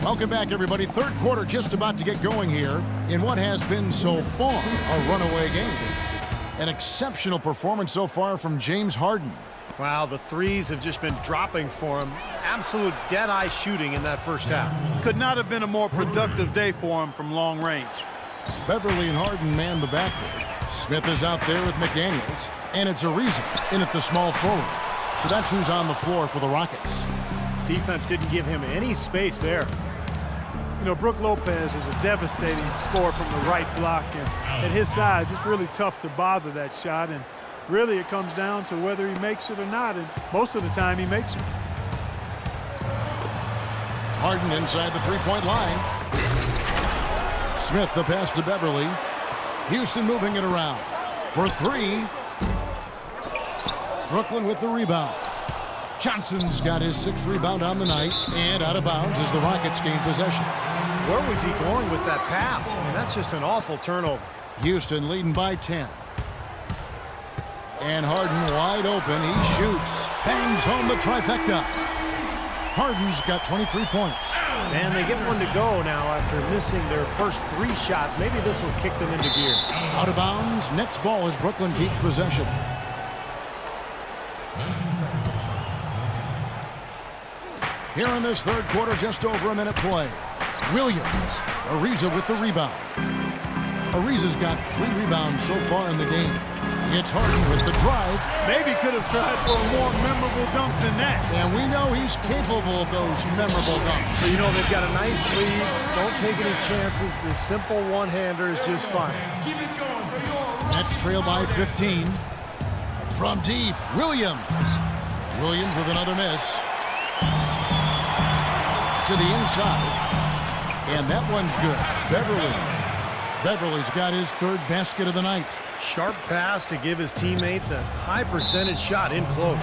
Welcome back, everybody. Third quarter just about to get going here in what has been so far a runaway game. An exceptional performance so far from James Harden. Wow, the threes have just been dropping for him. Absolute dead-eye shooting in that first half. Could not have been a more productive day for him from long range. Beverly and Harden man the backcourt. Smith is out there with McDaniels, and it's Ariza in at the small forward. So that's who's on the floor for the Rockets. Defense didn't give him any space there. You know, Brook Lopez is a devastating scorer from the right block, and at his size, it's really tough to bother that shot, and really it comes down to whether he makes it or not, and most of the time he makes it. Harden inside the three-point line. Smith the pass to Beverly. Houston moving it around for three. Brooklyn with the rebound. Johnson's got his sixth rebound on the night, and out of bounds as the Rockets gain possession. Where was he going with that pass? I mean, that's just an awful turnover. Houston leading by 10. And Harden wide open. He shoots. Bangs home the trifecta. Harden's got 23 points. And they get one to go now after missing their first three shots. Maybe this will kick them into gear. Out of bounds. Next ball as Brooklyn keeps possession. Here in this third quarter, just over a minute play. Williams. Ariza with the rebound. Ariza's got 3 rebounds so far in the game. It's Harden with the drive. Maybe could have tried for a more memorable dunk than that. And we know he's capable of those memorable dunks. So you know they've got a nice lead. Don't take any chances. The simple one-hander is just fine. Nets trail by 15. From deep, Williams. Williams with another miss. To the inside. And that one's good. Beverly's got his third basket of the night. Sharp pass to give his teammate the high percentage shot in close.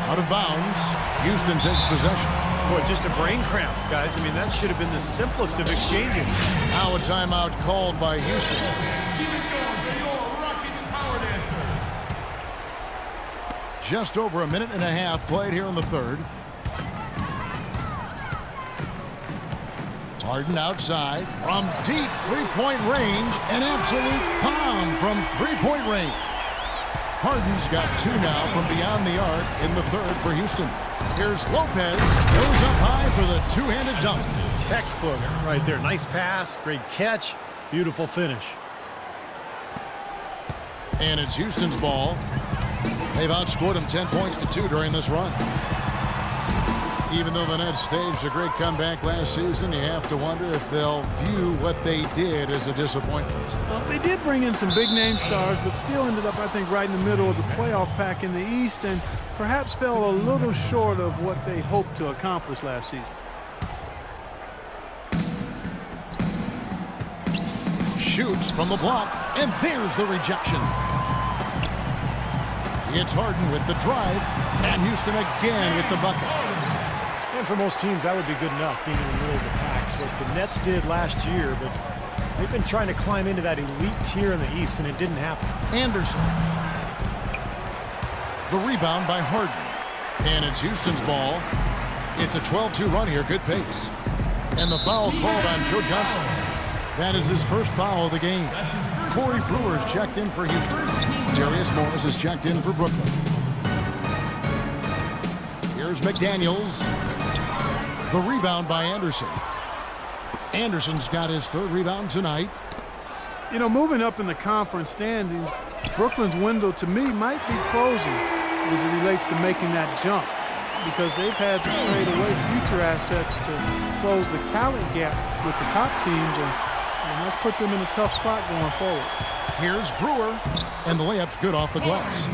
Out of bounds. Houston takes possession. Boy, just a brain cramp, guys. I mean, that should have been the simplest of exchanges. Now a timeout called by Houston. Just over a minute and a half played here in the third. Harden outside from deep three-point range. An absolute bomb from three-point range. Harden's got 2 now from beyond the arc in the third for Houston. Here's Lopez. Goes up high for the two-handed dunk. Textbook right there. Nice pass, great catch, beautiful finish. And it's Houston's ball. They've outscored him 10 points to 2 during this run. Even though the Nets staged a great comeback last season, you have to wonder if they'll view what they did as a disappointment. Well, they did bring in some big-name stars, but still ended up, I think, right in the middle of the playoff pack in the East and perhaps fell a little short of what they hoped to accomplish last season. Shoots from the block, and there's the rejection. It's Harden with the drive, and Houston again with the bucket. And for most teams, that would be good enough, being in the middle of the pack. What the Nets did last year, but they've been trying to climb into that elite tier in the East, and it didn't happen. Anderson. The rebound by Harden. And it's Houston's ball. It's a 12-2 run here, good pace. And the foul called on Joe Johnson. That is his first foul of the game. Corey Brewer's checked in for Houston. Darius Morris is checked in for Brooklyn. Here's McDaniels. The rebound by Anderson. Anderson's got his third rebound tonight. You know, moving up in the conference standings, Brooklyn's window to me might be closing as it relates to making that jump, because they've had to trade away future assets to close the talent gap with the top teams, and that's put them in a tough spot going forward. Here's Brewer, and the layup's good off the glass.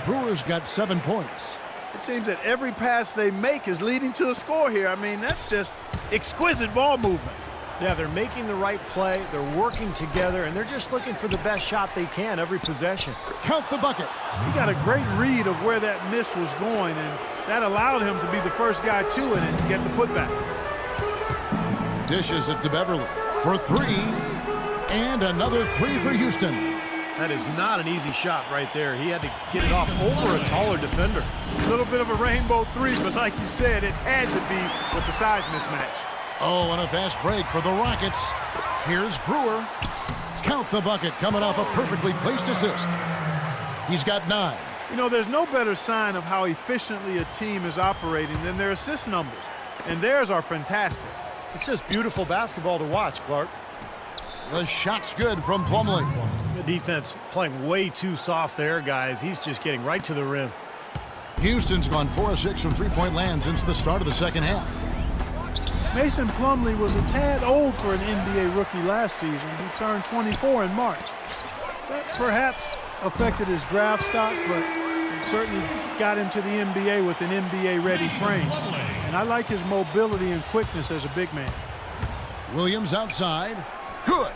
Brewer's got 7 points. It seems that every pass they make is leading to a score here. I mean, that's just exquisite ball movement. Yeah, they're making the right play, they're working together, and they're just looking for the best shot they can every possession. Count the bucket. He got a great read of where that miss was going, and that allowed him to be the first guy to it and get the putback. Dishes it to Beverly for 3, and another 3 for Houston. That is not an easy shot right there. He had to get it off over a taller defender. A little bit of a rainbow 3, but like you said, it had to be with the size mismatch. Oh, and a fast break for the Rockets. Here's Brewer. Count the bucket coming off a perfectly placed assist. He's got 9. You know, there's no better sign of how efficiently a team is operating than their assist numbers. And theirs are fantastic. It's just beautiful basketball to watch, Clark. The shot's good from Plumlee. The defense playing way too soft there, guys. He's just getting right to the rim. Houston's gone 4 of 6 from three-point land since the start of the second half. Mason Plumlee was a tad old for an NBA rookie last season. He turned 24 in March. That perhaps affected his draft stock, but certainly got him to the NBA with an NBA-ready frame. And I like his mobility and quickness as a big man. Williams outside. Good.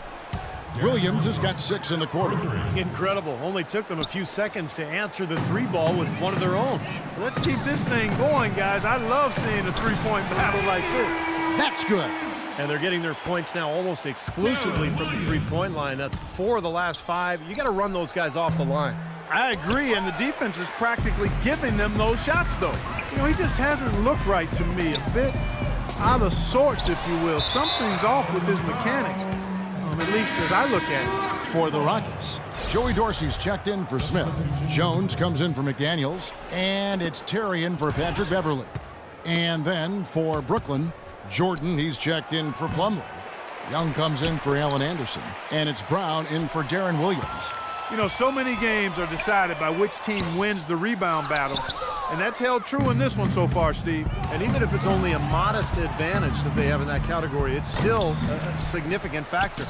Williams has got 6 in the quarter. Incredible. Only took them a few seconds to answer the 3-ball with one of their own. Let's keep this thing going, guys. I love seeing a three-point battle like this. That's good. And they're getting their points now almost exclusively from the three-point line. That's 4 of the last 5. You got to run those guys off the line. I agree, and the defense is practically giving them those shots, though. You know, he just hasn't looked right to me. A bit out of sorts, if you will. Something's off with his mechanics, at least as I look at it. For the Rockets, Joey Dorsey's checked in for Smith. Jones comes in for McDaniels. And it's Terry in for Patrick Beverly. And then for Brooklyn, Jordan, he's checked in for Plumlee. Young comes in for Allen Anderson. And it's Brown in for Darren Williams. You know, so many games are decided by which team wins the rebound battle. And that's held true in this one so far, Steve. And even if it's only a modest advantage that they have in that category, it's still a significant factor.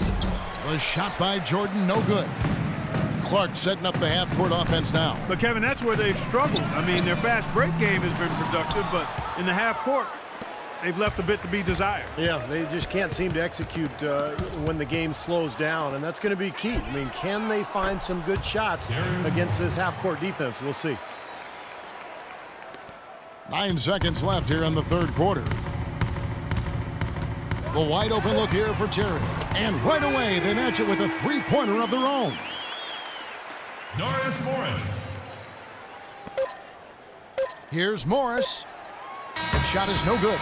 The shot by Jordan, no good. Clark setting up the half-court offense now. But, Kevin, that's where they've struggled. I mean, their fast break game has been productive, but in the half court, they've left a bit to be desired. Yeah, they just can't seem to execute when the game slows down, and that's going to be key. I mean, can they find some good shots against this half-court defense? We'll see. 9 seconds left here in the third quarter. The wide open look here for Terry. And right away, they match it with a three-pointer of their own. Morris. Here's Morris. The shot is no good.